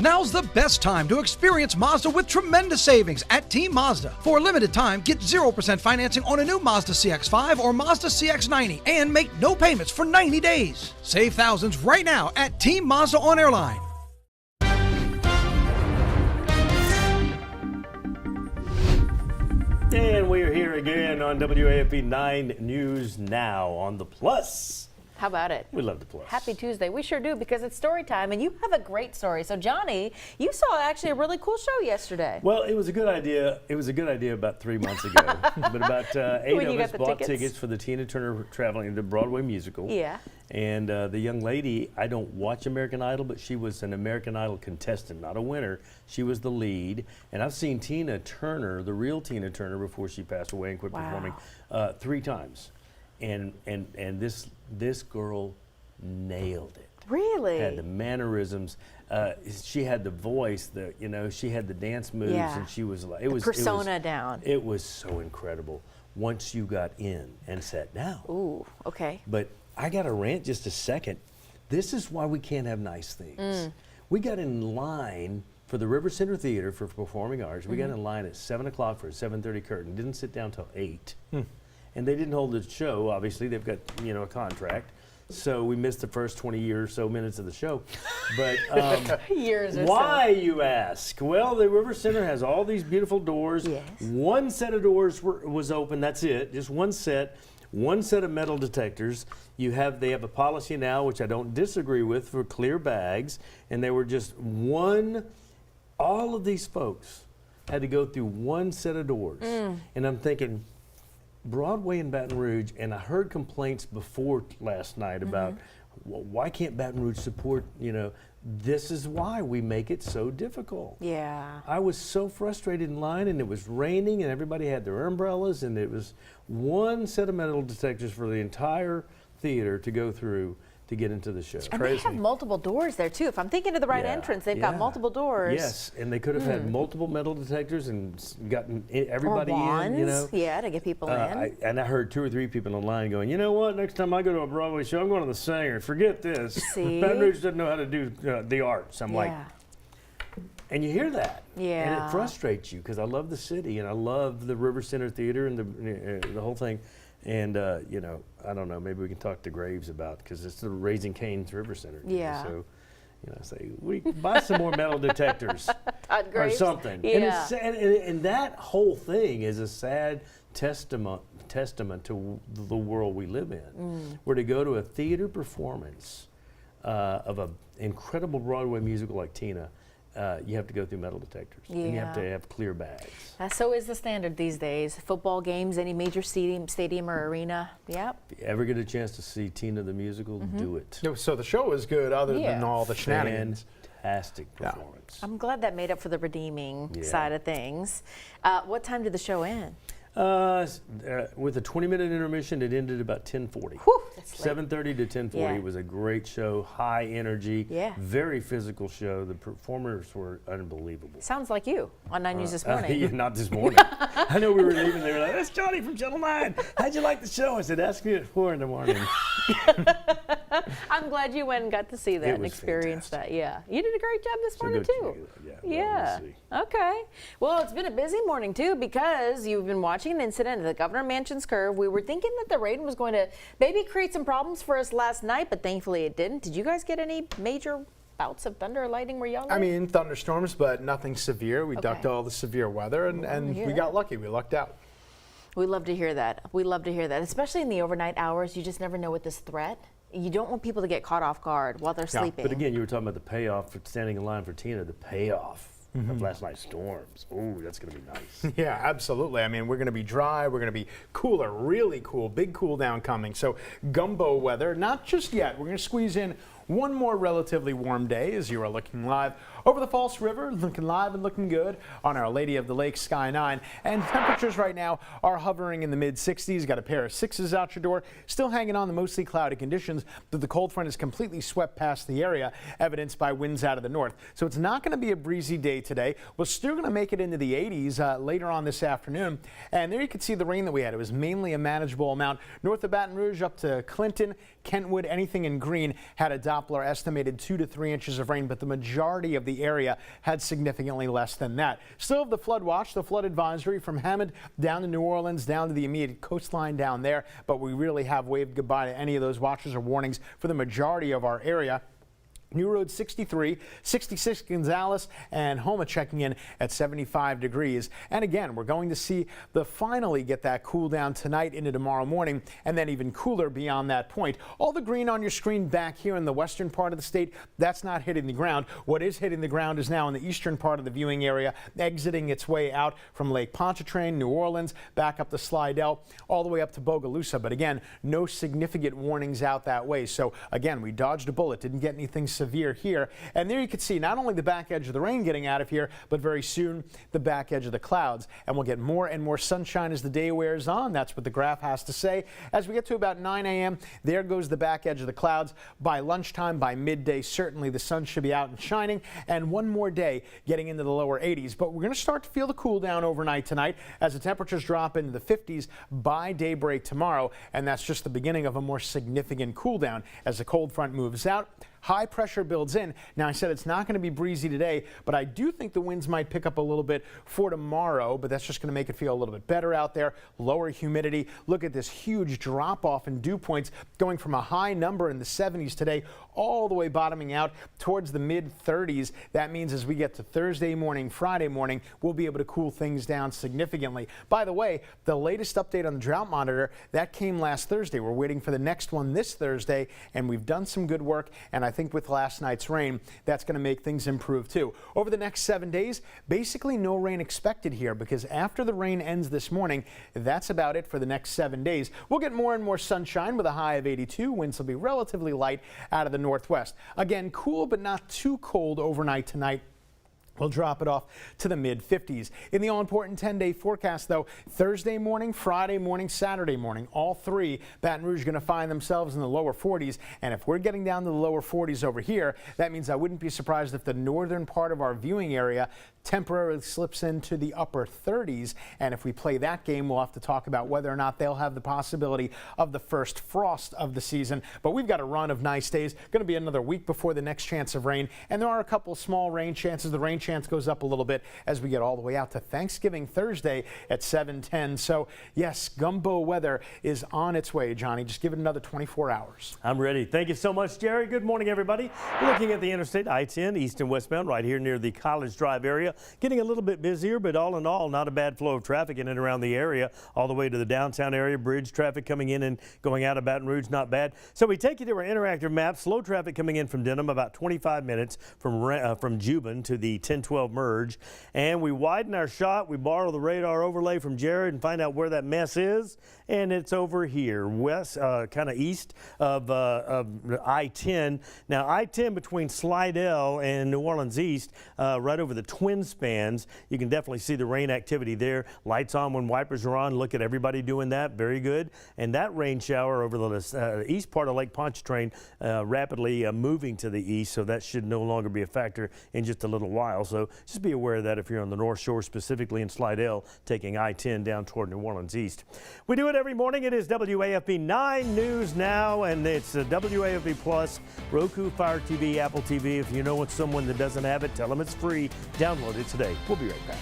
Now's the best time to experience Mazda with tremendous savings at Team Mazda. For a limited time, get 0% financing on a new Mazda CX-5 or Mazda CX-90 and make no payments for 90 days. Save thousands right now at Team Mazda on Airline. And we're here again on WAFB 9 News Now on the Plus. How about it? We love the Plus. Happy Tuesday. We sure do, because it's story time, and you have a great story. So, Johnny, you saw actually a really cool show yesterday. Well, it was a good idea. It was a good idea about 3 months ago. But about 8 of us bought tickets for the Tina Turner Traveling the Broadway musical. Yeah. And the young lady, I don't watch American Idol, but she was an American Idol contestant, not a winner. She was the lead. And I've seen Tina Turner, the real Tina Turner, before she passed away and quit performing, 3 times. And this girl nailed it. Really? Had the mannerisms. She had the voice. She had the dance moves, and she was like, persona down. It was so incredible once you got in and sat down. Ooh, okay. But I got to rant just a second. This is why we can't have nice things. We got in line for the River Center Theater for Performing Arts. We got in line at 7 o'clock for a 7:30 curtain. Didn't sit down till 8. And they didn't hold the show. Obviously, they've got a contract. So we missed the first 20 or so minutes of the show. But why, you ask? Well, the River Center has all these beautiful doors. Yes. One set of doors was open. That's it. Just one set of metal detectors. They have a policy now, which I don't disagree with, for clear bags. And they were just all of these folks had to go through one set of doors. And I'm thinking, Broadway in Baton Rouge, and I heard complaints before last night about why can't Baton Rouge support, this is why we make it so difficult. Yeah. I was so frustrated in line, and it was raining, and everybody had their umbrellas, and it was one set of metal detectors for the entire theater to go through to get into the show. And they have multiple doors there, too. If I'm thinking of the right entrance, they've got multiple doors. Yes, and they could have had multiple metal detectors and gotten everybody wands, in, Yeah, to get people in. And I heard 2 or 3 people online going, you know what, next time I go to a Broadway show, I'm going to the Sanger. Forget this. See? Baton Rouge doesn't know how to do the arts. I'm like, and you hear that. Yeah. And it frustrates you, because I love the city, and I love the River Center Theater and the whole thing. And, I don't know, maybe we can talk to Graves about, because it's the Raising Cane's River Center. Yeah. So, say, we buy some more metal detectors or something. Yeah. And that whole thing is a sad testament to the world we live in. Where to go to a theater performance of an incredible Broadway musical like Tina, you have to go through metal detectors. And you have to have clear bags. So is the standard these days. Football games, any major stadium or arena. Yep. If you ever get a chance to see Tina the musical, do it. So the show was good, other than all the shenanigans. Fantastic performance. I'm glad that made up for the redeeming side of things. What time did the show end? With a 20-minute intermission, it ended about 10:40. 7:30 to 10:40 was a great show, high energy, very physical show. The performers were unbelievable. Sounds like you on 9 News this morning. Not this morning. I know we were leaving. They were like, "That's Johnny from Channel 9. How'd you like the show?" I said, "Ask me at 4 in the morning." I'm glad you went and got to see that and experience that. Yeah, you did a great job this morning too. Yeah. Okay. Well, it's been a busy morning too, because you've been watching an incident at the Governor Mansion's curve. We were thinking that the rain was going to maybe create some problems for us last night, but thankfully it didn't. Did you guys get any major bouts of thunder or lightning where y'all live? I mean, thunderstorms, but nothing severe. We ducked all the severe weather, and we got lucky. We lucked out. We love to hear that. We love to hear that, especially in the overnight hours. You just never know with this threat. You don't want people to get caught off guard while they're sleeping. But again, you were talking about the payoff for standing in line for Tina, the payoff of last night's storms. Ooh, that's going to be nice. Yeah, absolutely. I mean, we're going to be dry. We're going to be cooler, really cool. Big cool down coming. So gumbo weather, not just yet. We're going to squeeze in one more relatively warm day as you are looking live over the False River, looking live and looking good on Our Lady of the Lake Sky 9. And temperatures right now are hovering in the mid-60s. Got a pair of 6s out your door. Still hanging on the mostly cloudy conditions, but the cold front has completely swept past the area, evidenced by winds out of the north. So it's not going to be a breezy day today. We're still going to make it into the 80s later on this afternoon. And there you can see the rain that we had. It was mainly a manageable amount. North of Baton Rouge up to Clinton, Kentwood, anything in green had a Doppler estimated 2 to 3 inches of rain, but the majority of the area had significantly less than that. Still have the flood watch, the flood advisory from Hammond down to New Orleans, down to the immediate coastline down there, but we really have waved goodbye to any of those watches or warnings for the majority of our area. New Road 63, 66 Gonzales, and Homa checking in at 75 degrees. And again, we're going to see finally get that cool down tonight into tomorrow morning, and then even cooler beyond that point. All the green on your screen back here in the western part of the state, that's not hitting the ground. What is hitting the ground is now in the eastern part of the viewing area, exiting its way out from Lake Pontchartrain, New Orleans, back up to Slidell, all the way up to Bogalusa. But again, no significant warnings out that way. So again, we dodged a bullet, didn't get anything severe here. And there you can see not only the back edge of the rain getting out of here, but very soon the back edge of the clouds. And we'll get more and more sunshine as the day wears on. That's what the graph has to say. As we get to about 9 a.m., there goes the back edge of the clouds. By lunchtime, by midday, certainly the sun should be out and shining. And one more day getting into the lower 80s. But we're going to start to feel the cool down overnight tonight as the temperatures drop into the 50s by daybreak tomorrow. And that's just the beginning of a more significant cool down as the cold front moves out. High pressure builds in. Now, I said it's not going to be breezy today, but I do think the winds might pick up a little bit for tomorrow, but that's just going to make it feel a little bit better out there. Lower humidity. Look at this huge drop off in dew points going from a high number in the 70s today all the way bottoming out towards the mid 30s. That means as we get to Thursday morning, Friday morning, we'll be able to cool things down significantly. By the way, the latest update on the drought monitor, that came last Thursday. We're waiting for the next one this Thursday, and we've done some good work, and I think with last night's rain, that's going to make things improve too. Over the next 7 days, basically no rain expected here because after the rain ends this morning, that's about it for the next 7 days. We'll get more and more sunshine with a high of 82. Winds will be relatively light out of the northwest. Again, cool but not too cold overnight tonight. We'll drop it off to the mid-50s. In the all-important 10-day forecast, though, Thursday morning, Friday morning, Saturday morning, all three, Baton Rouge going to find themselves in the lower 40s. And if we're getting down to the lower 40s over here, that means I wouldn't be surprised if the northern part of our viewing area temporarily slips into the upper 30s. And if we play that game, we'll have to talk about whether or not they'll have the possibility of the first frost of the season. But we've got a run of nice days. Going to be another week before the next chance of rain. And there are a couple small rain chances. The rain chance goes up a little bit as we get all the way out to Thanksgiving Thursday at 7:10. So yes, gumbo weather is on its way, Johnny. Just give it another 24 hours. I'm ready. Thank you so much, Jerry. Good morning, everybody. Looking at the interstate I-10 east and westbound right here near the College Drive area. Getting a little bit busier, but all in all, not a bad flow of traffic in and around the area. All the way to the downtown area. Bridge traffic coming in and going out of Baton Rouge, not bad. So we take you to our interactive map. Slow traffic coming in from Denham, about 25 minutes from Juban to the 1012 merge. And we widen our shot. We borrow the radar overlay from Jared and find out where that mess is. And it's over here, west, kind of east of I-10. Now, I-10 between Slidell and New Orleans East, right over the twin spans. You can definitely see the rain activity there. Lights on when wipers are on. Look at everybody doing that. Very good. And that rain shower over the east part of Lake Pontchartrain rapidly moving to the east, so that should no longer be a factor in just a little while. So just be aware of that if you're on the North Shore, specifically in Slidell, taking I-10 down toward New Orleans East. We do it every morning. It is WAFB 9 News Now, and it's WAFB Plus, Roku, Fire TV, Apple TV. If you know someone that doesn't have it, tell them it's free. Download it today. We'll be right back.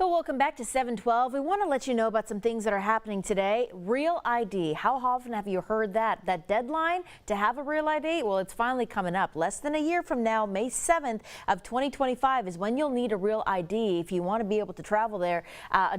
Well, welcome back to 712. We want to let you know about some things that are happening today. Real ID. How often have you heard that? That deadline to have a real ID? Well, it's finally coming up. Less than a year from now, May 7th of 2025 is when you'll need a real ID if you want to be able to travel there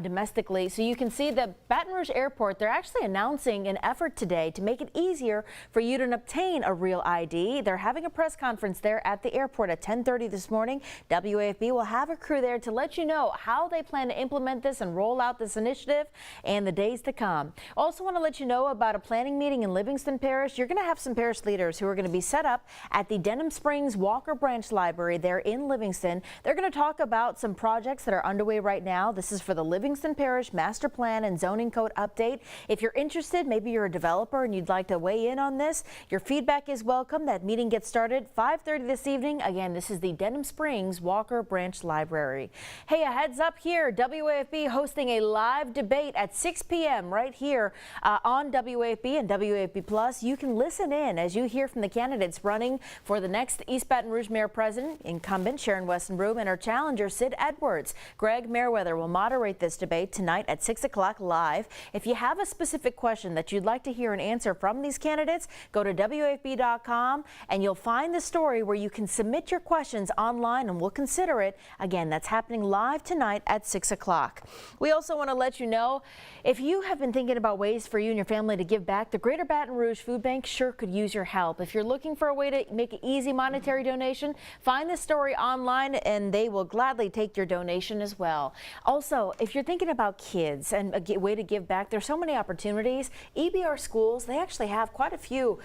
domestically. So you can see the Baton Rouge Airport, they're actually announcing an effort today to make it easier for you to obtain a real ID. They're having a press conference there at the airport at 10:30 this morning. WAFB will have a crew there to let you know how they plan to implement this and roll out this initiative and the days to come. Also want to let you know about a planning meeting in Livingston Parish. You're going to have some parish leaders who are going to be set up at the Denham Springs Walker Branch Library there in Livingston. They're going to talk about some projects that are underway right now. This is for the Livingston Parish Master Plan and Zoning Code update. If you're interested, maybe you're a developer and you'd like to weigh in on this, your feedback is welcome. That meeting gets started 5:30 this evening. Again, this is the Denham Springs Walker Branch Library. Hey, a heads up here. WAFB hosting a live debate at 6 p.m. right here on WAFB and WAFB Plus. You can listen in as you hear from the candidates running for the next East Baton Rouge Mayor President, incumbent Sharon Westenbroom, and our challenger Sid Edwards. Greg Merriweather will moderate this debate tonight at 6 o'clock live. If you have a specific question that you'd like to hear an answer from these candidates, go to WAFB.com and you'll find the story where you can submit your questions online and we'll consider it. Again, that's happening live tonight at 6 o'clock. We also want to let you know, if you have been thinking about ways for you and your family to give back, the Greater Baton Rouge Food Bank sure could use your help. If you're looking for a way to make an easy monetary donation, find this story online and they will gladly take your donation as well. Also, if you're thinking about kids and a way to give back, there's so many opportunities. EBR schools, they actually have quite a few,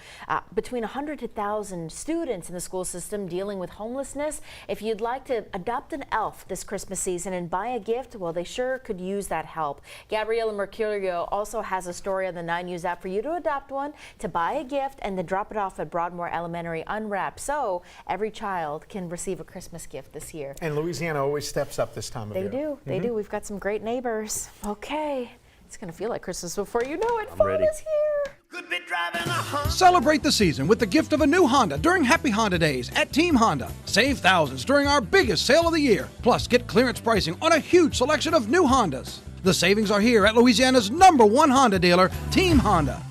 between 100 to 1,000 students in the school system dealing with homelessness. If you'd like to adopt an elf this Christmas season and buy a gift, well, they sure could use that help. Gabriela Mercurio also has a story on the 9 News app for you to adopt one, to buy a gift, and then drop it off at Broadmoor Elementary unwrapped, so every child can receive a Christmas gift this year. And Louisiana always steps up this time of year. They do. They do. We've got some great neighbors. Okay. It's going to feel like Christmas before you know it. Fall is here. Celebrate the season with the gift of a new Honda during Happy Honda Days at Team Honda. Save thousands during our biggest sale of the year. Plus, get clearance pricing on a huge selection of new Hondas. The savings are here at Louisiana's #1 Honda dealer, Team Honda.